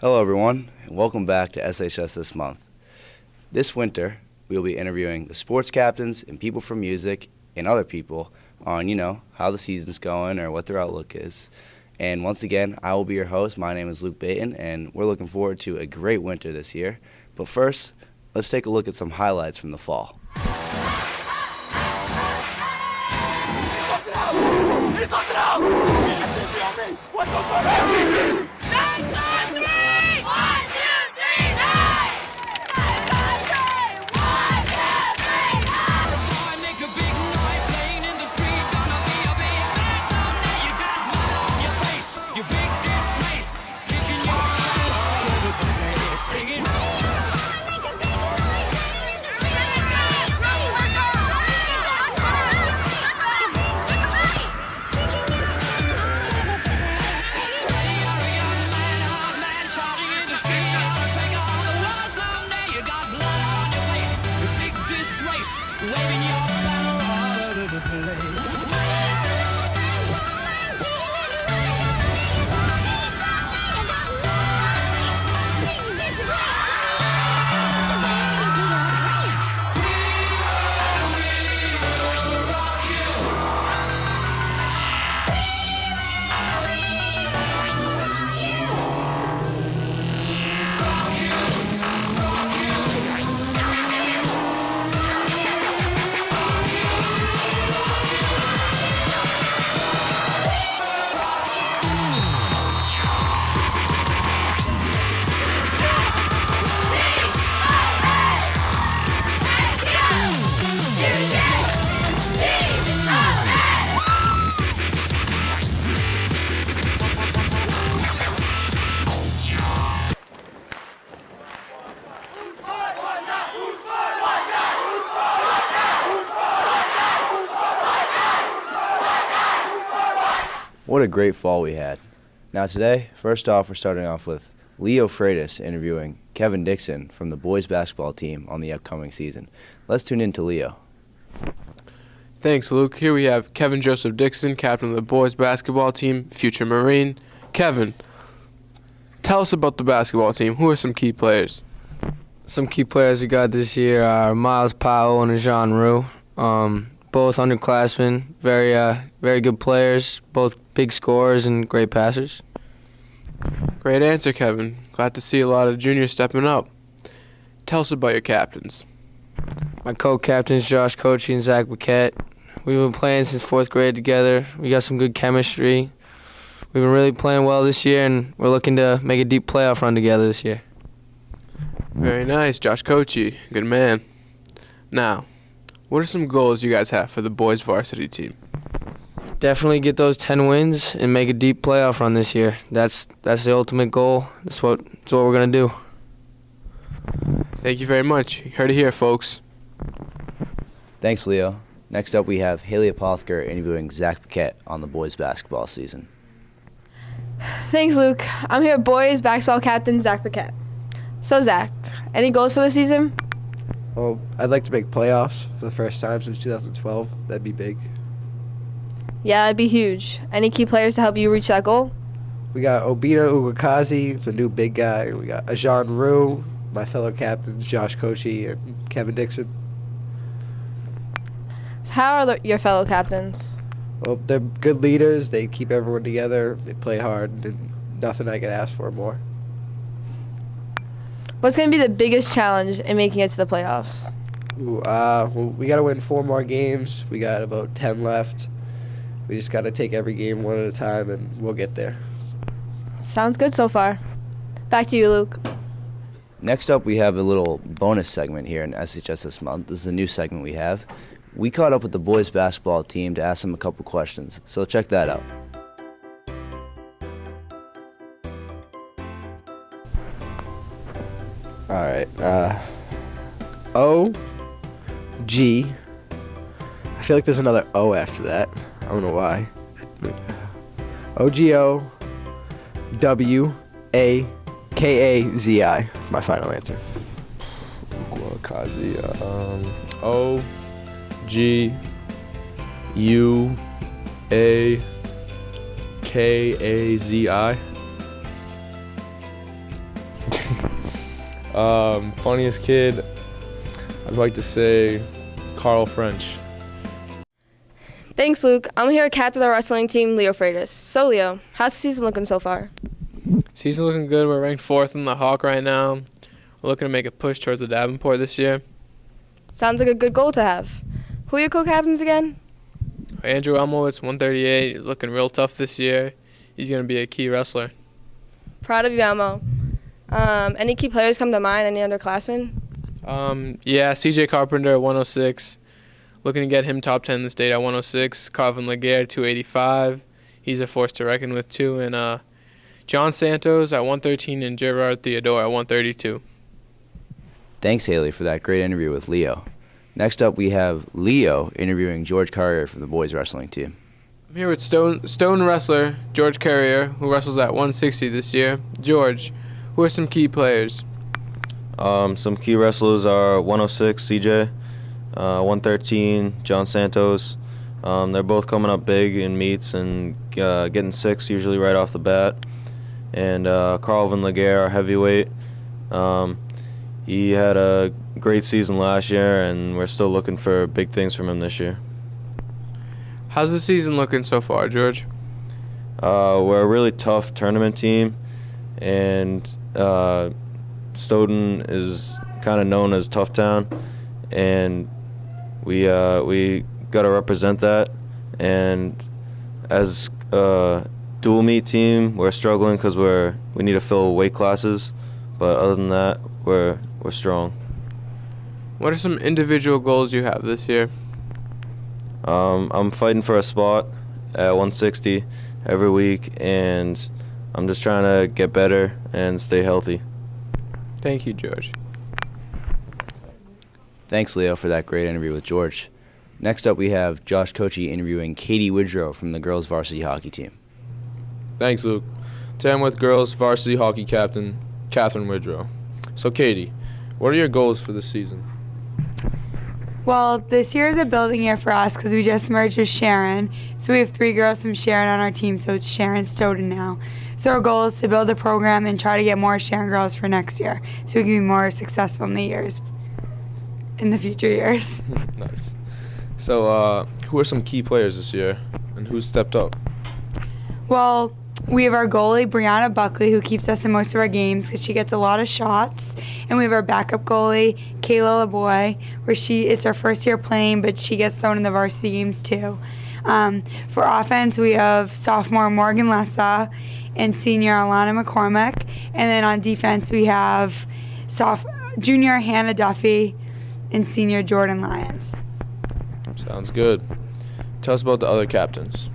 Hello everyone, and welcome back to SHS This Month. This winter, we will be interviewing the sports captains and people from music and other people on, how the season's going or what their outlook is. And once again, I will be your host. My name is Luke Baton, and we're looking forward to a great winter this year. But first, let's take a look at some highlights from the fall. What a great fall we had. Now today, first off, we're starting off with Leo Freitas interviewing Kevin Dixon from the boys basketball team on the upcoming season. Let's tune in to Leo. Thanks, Luke. Here we have Kevin Joseph Dixon, captain of the boys basketball team, future Marine. Kevin, tell us about the basketball team. Who are some key players? Some key players we got this year are Miles Powell and Jean Roux. Both underclassmen, very good players, both big scorers and great passers. Great answer, Kevin. Glad to see a lot of juniors stepping up. Tell us about your captains. My co-captains, Josh Kochi and Zach Paquette. We've been playing since 4th grade together. We got some good chemistry. We've been really playing well this year, and we're looking to make a deep playoff run together this year. Very nice, Josh Kochi. Good man. Now, what are some goals you guys have for the boys varsity team? Definitely get those 10 wins and make a deep playoff run this year. That's the ultimate goal. That's what we're going to do. Thank you very much. You heard it here, folks. Thanks, Leo. Next up, we have Haley Apotheker interviewing Zach Paquette on the boys basketball season. Thanks, Luke. I'm here with boys basketball captain Zach Paquette. So, Zach, any goals for the season? Well, I'd like to make playoffs for the first time since 2012. That'd be big. Yeah, it'd be huge. Any key players to help you reach that goal? We got Obina Uwakazi, it's a new big guy. We got Ajan Roux, my fellow captains, Josh Kochi and Kevin Dixon. So how are your fellow captains? Well, they're good leaders. They keep everyone together. They play hard, and nothing I could ask for more. What's going to be the biggest challenge in making it to the playoffs? Well, we got to win 4 more games. We got about 10 left. We just got to take every game one at a time, and we'll get there. Sounds good so far. Back to you, Luke. Next up, we have a little bonus segment here in SHS This Month. This is a new segment we have. We caught up with the boys basketball team to ask them a couple questions, so check that out. All right. O, G. I feel like there's another O after that. I don't know why. O-G-O, W-A-K-A-Z-I. My final answer. Guakazi. O G U A K A Z I. Funniest kid, I'd like to say Carl French. Thanks, Luke. I'm here at captain of our wrestling team, Leo Freitas. So, Leo, how's the season looking so far? Season looking good. We're ranked 4th in the Hawk right now. We're looking to make a push towards the Davenport this year. Sounds like a good goal to have. Who are your co-captains again? Andrew Elmowitz, 138. He's looking real tough this year. He's going to be a key wrestler. Proud of you, Elmo. Any key players come to mind? Any underclassmen? Yeah, CJ Carpenter at 106. Looking to get him top 10 in the state at 106. Calvin Laguerre, 285. He's a force to reckon with, too. And John Santos at 113 and Gerard Theodore at 132. Thanks, Haley, for that great interview with Leo. Next up, we have Leo interviewing George Carrier from the boys wrestling team. I'm here with stone wrestler George Carrier, who wrestles at 160 this year. George, who are some key players? Some key wrestlers are 106 CJ, 113 John Santos. They're both coming up big in meets and getting 6 usually right off the bat. And Carlvin Laguerre, our heavyweight. He had a great season last year, and we're still looking for big things from him this year. How's the season looking so far, George? We're a really tough tournament team, and Stoughton is kind of known as Tough Town, and we got to represent that. And as a dual meet team, we're struggling because we need to fill weight classes, but other than that, we're strong. What are some individual goals you have this year? I'm fighting for a spot at 160 every week, and I'm just trying to get better and stay healthy. Thank you, George. Thanks, Leo, for that great interview with George. Next up, we have Josh Kochi interviewing Katie Woodrow from the girls varsity hockey team. Thanks, Luke. Today I'm with girls varsity hockey captain Catherine Woodrow. So, Katie, what are your goals for this season? Well, this year is a building year for us because we just merged with Sharon. So we have 3 girls from Sharon on our team, so it's Sharon Stoughton now. So our goal is to build a program and try to get more Sharon girls for next year so we can be more successful in the future years. Nice. So, who are some key players this year, and who's stepped up? Well, we have our goalie, Brianna Buckley, who keeps us in most of our games because she gets a lot of shots. And we have our backup goalie, Kayla LeBoy, where it's our first year playing, but she gets thrown in the varsity games too. For offense, we have sophomore Morgan Lessa and senior Alana McCormick. And then on defense, we have junior Hannah Duffy and senior Jordan Lyons. Sounds good. Tell us about the other captains.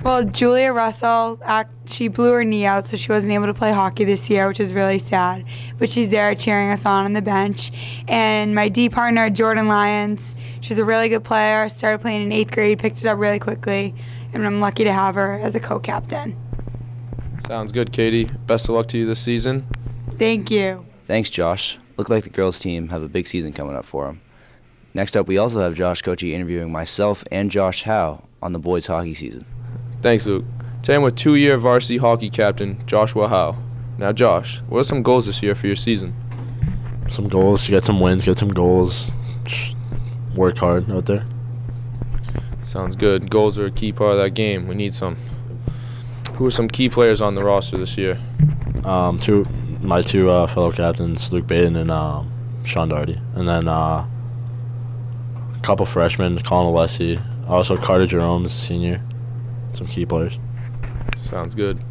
Well, Julia Russell, she blew her knee out, so she wasn't able to play hockey this year, which is really sad. But she's there cheering us on the bench. And my D partner, Jordan Lyons, she's a really good player. Started playing in 8th grade, picked it up really quickly, and I'm lucky to have her as a co-captain. Sounds good, Katie. Best of luck to you this season. Thank you. Thanks, Josh. Look like the girls' team have a big season coming up for them. Next up, we also have Josh Kochi interviewing myself and Josh Howe on the boys' hockey season. Thanks, Luke. Today I'm with 2-year varsity hockey captain Joshua Howe. Now, Josh, what are some goals this year for your season? Some goals, get some wins, get some goals. Just work hard out there. Sounds good. Goals are a key part of that game. We need some. Who are some key players on the roster this year? My two fellow captains, Luke Baden and Sean Darty. And then a couple freshmen, Colin Alessi. Also, Carter Jerome is a senior. Some key players. Sounds good.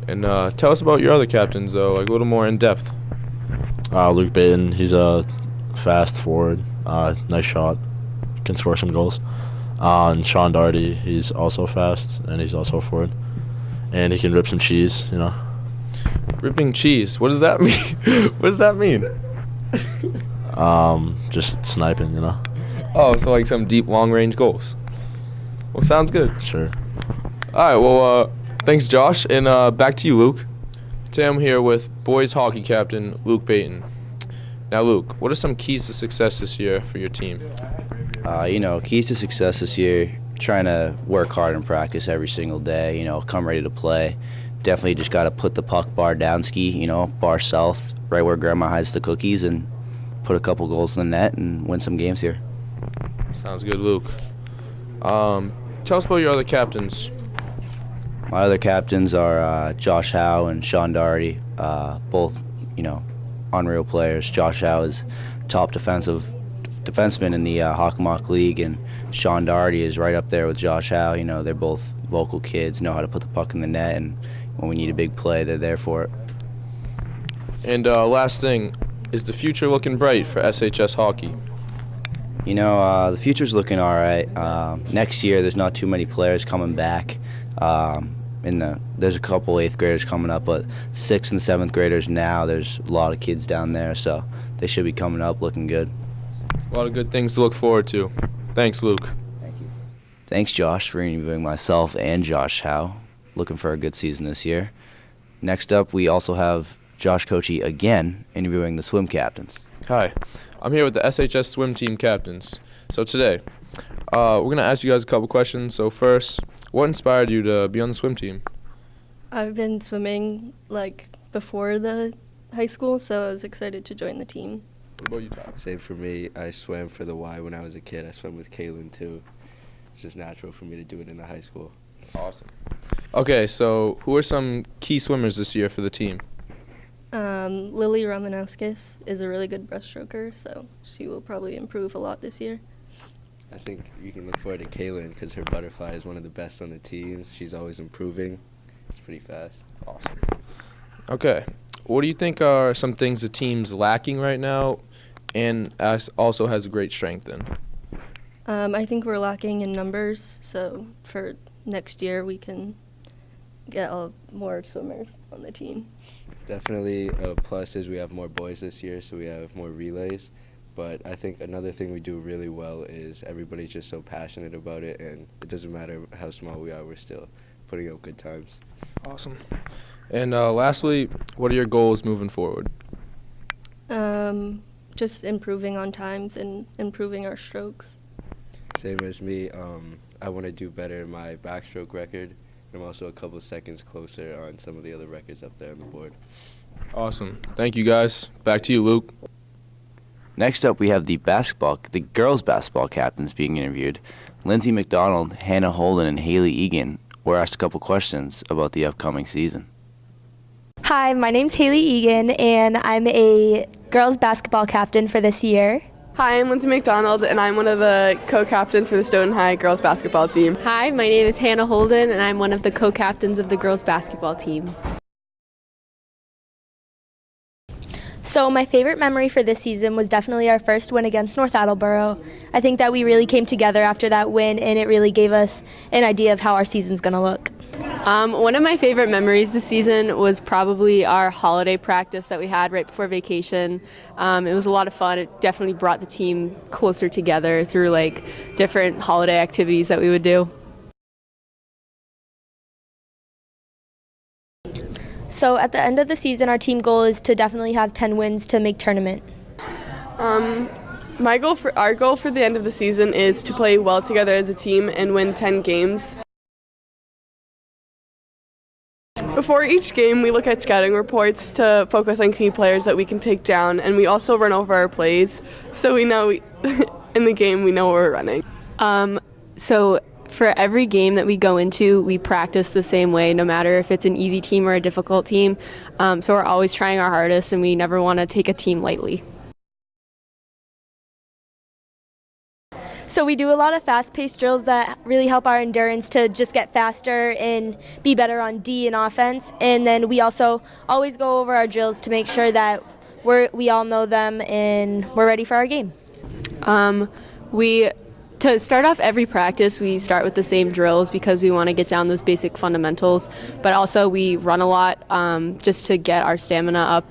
And tell us about your other captains, though, like a little more in depth. Luke Baden, he's a fast forward, nice shot, can score some goals. And Sean Darty, he's also fast and he's also forward, and he can rip some cheese, you know. Ripping cheese. What does that mean? What does that mean? Just sniping, you know. Oh, so like some deep, long-range goals. Well, sounds good. Sure. All right, well, thanks, Josh. And back to you, Luke. Today I'm here with boys hockey captain Luke Baton. Now, Luke, what are some keys to success this year for your team? Keys to success this year, trying to work hard in practice every single day, come ready to play. Definitely just got to put the puck bar down ski, bar south right where Grandma hides the cookies and put a couple goals in the net and win some games here. Sounds good, Luke. Tell us about your other captains. My other captains are Josh Howe and Sean Doherty, both, unreal players. Josh Howe is top defenseman in the Hockomock League, and Sean Doherty is right up there with Josh Howe. They're both vocal kids, know how to put the puck in the net, and when we need a big play, they're there for it. And last thing, is the future looking bright for SHS hockey? The future's looking all right. Next year, there's not too many players coming back. There's a couple 8th graders coming up, but 6th and 7th graders now, there's a lot of kids down there, so they should be coming up looking good. A lot of good things to look forward to. Thanks, Luke. Thank you. Thanks, Josh, for interviewing myself and Josh Howe. Looking for a good season this year. Next up, we also have Josh Kochi again interviewing the swim captains. Hi, I'm here with the SHS swim team captains. So today, we're going to ask you guys a couple questions. So first, what inspired you to be on the swim team? I've been swimming before the high school, so I was excited to join the team. What about you, Todd? Same for me. I swam for the Y when I was a kid. I swam with Kaylin too. It's just natural for me to do it in the high school. Awesome. Okay, so who are some key swimmers this year for the team? Lily Romanowskis is a really good breaststroker, so she will probably improve a lot this year. I think you can look forward to Kaylin because her butterfly is one of the best on the team. She's always improving. It's pretty fast. Awesome. Okay, what do you think are some things the team's lacking right now and also has a great strength in? I think we're lacking in numbers, so for next year we can get more swimmers on the team. Definitely a plus is we have more boys this year, so we have more relays. But I think another thing we do really well is everybody's just so passionate about it, and it doesn't matter how small we are, we're still putting up good times. Awesome. And lastly, what are your goals moving forward? Just improving on times and improving our strokes. Same as me. I want to do better in my backstroke record. I'm also a couple seconds closer on some of the other records up there on the board. Awesome. Thank you, guys. Back to you, Luke. Next up, we have the girls' basketball captains being interviewed. Lindsay McDonald, Hannah Holden, and Haley Egan were asked a couple questions about the upcoming season. Hi, my name's Haley Egan, and I'm a girls' basketball captain for this year. Hi, I'm Lindsay McDonald, and I'm one of the co-captains for the Stoughton High girls basketball team. Hi, my name is Hannah Holden, and I'm one of the co-captains of the girls basketball team. So my favorite memory for this season was definitely our first win against North Attleboro. I think that we really came together after that win, and it really gave us an idea of how our season's going to look. One of my favorite memories this season was probably our holiday practice that we had right before vacation. It was a lot of fun. It definitely brought the team closer together through different holiday activities that we would do. So at the end of the season, our team goal is to definitely have 10 wins to make tournament. Our goal for the end of the season is to play well together as a team and win 10 games. Before each game, we look at scouting reports to focus on key players that we can take down, and we also run over our plays, so we know in the game we know what we're running. So for every game that we go into, we practice the same way, no matter if it's an easy team or a difficult team. So we're always trying our hardest, and we never want to take a team lightly. So we do a lot of fast-paced drills that really help our endurance to just get faster and be better on D and offense. And then we also always go over our drills to make sure that we all know them and we're ready for our game. To start off every practice, we start with the same drills because we want to get down those basic fundamentals. But also we run a lot just to get our stamina up.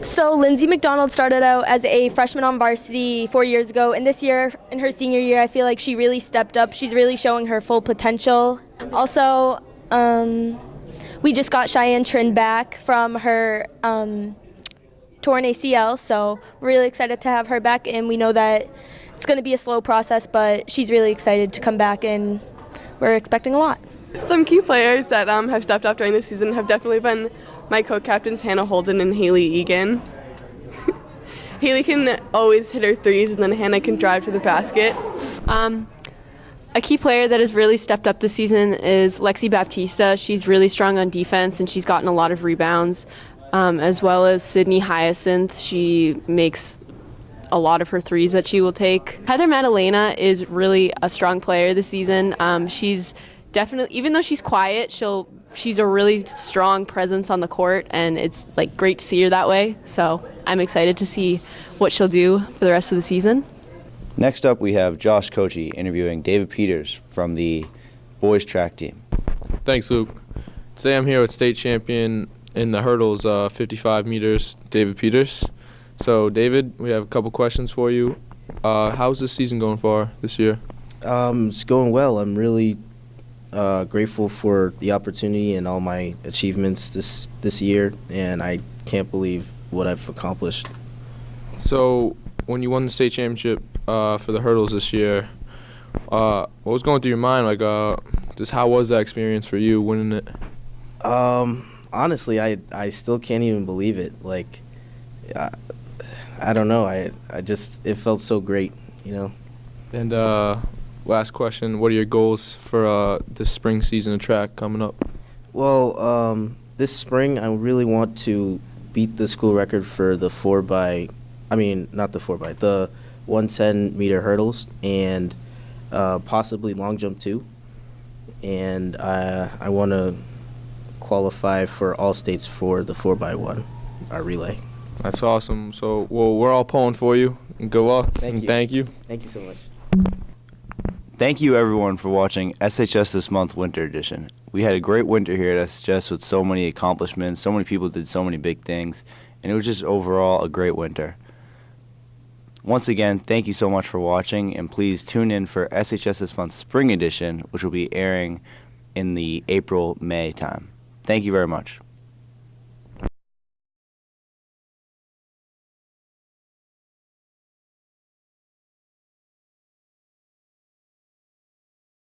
So Lindsay McDonald started out as a freshman on varsity 4 years ago, and this year, in her senior year, I feel like she really stepped up. She's really showing her full potential. Also, we just got Cheyenne Trin back from her torn ACL, so we're really excited to have her back, and we know that it's going to be a slow process, but she's really excited to come back, and we're expecting a lot. Some key players that have stepped up during the season have definitely been my co-captains Hannah Holden and Haley Egan. Haley can always hit her threes, and then Hannah can drive to the basket. A key player that has really stepped up this season is Lexi Baptista. She's really strong on defense, and she's gotten a lot of rebounds, as well as Sydney Hyacinth. She makes a lot of her threes that she will take. Heather Madalena is really a strong player this season. She's definitely, even though she's quiet, she's a really strong presence on the court, and it's like great to see her that way. So I'm excited to see what she'll do for the rest of the season. Next up, we have Josh Kochi interviewing David Peters from the boys track team. Thanks, Luke. Today I'm here with state champion in the hurdles, 55 meters, David Peters. So, David, we have a couple questions for you. How's this season going far this year? It's going well. I'm really grateful for the opportunity and all my achievements this year, and I can't believe what I've accomplished. So, when you won the state championship for the hurdles this year, what was going through your mind? Like, just how was that experience for you winning it? Honestly, I still can't even believe it. Like, I don't know. I just, it felt so great, you know. And last question, what are your goals for this spring season of track coming up? Well, this spring I really want to beat the school record for the the 110-meter hurdles and possibly long jump too. And I want to qualify for all states for the 4x1 relay. That's awesome. So, well, we're all pulling for you. And good luck. Thank you. Thank you. Thank you so much. Thank you, everyone, for watching SHS This Month Winter Edition. We had a great winter here at SHS with so many accomplishments. So many people did so many big things. And it was just overall a great winter. Once again, thank you so much for watching. And please tune in for SHS This Month Spring Edition, which will be airing in the April-May time. Thank you very much.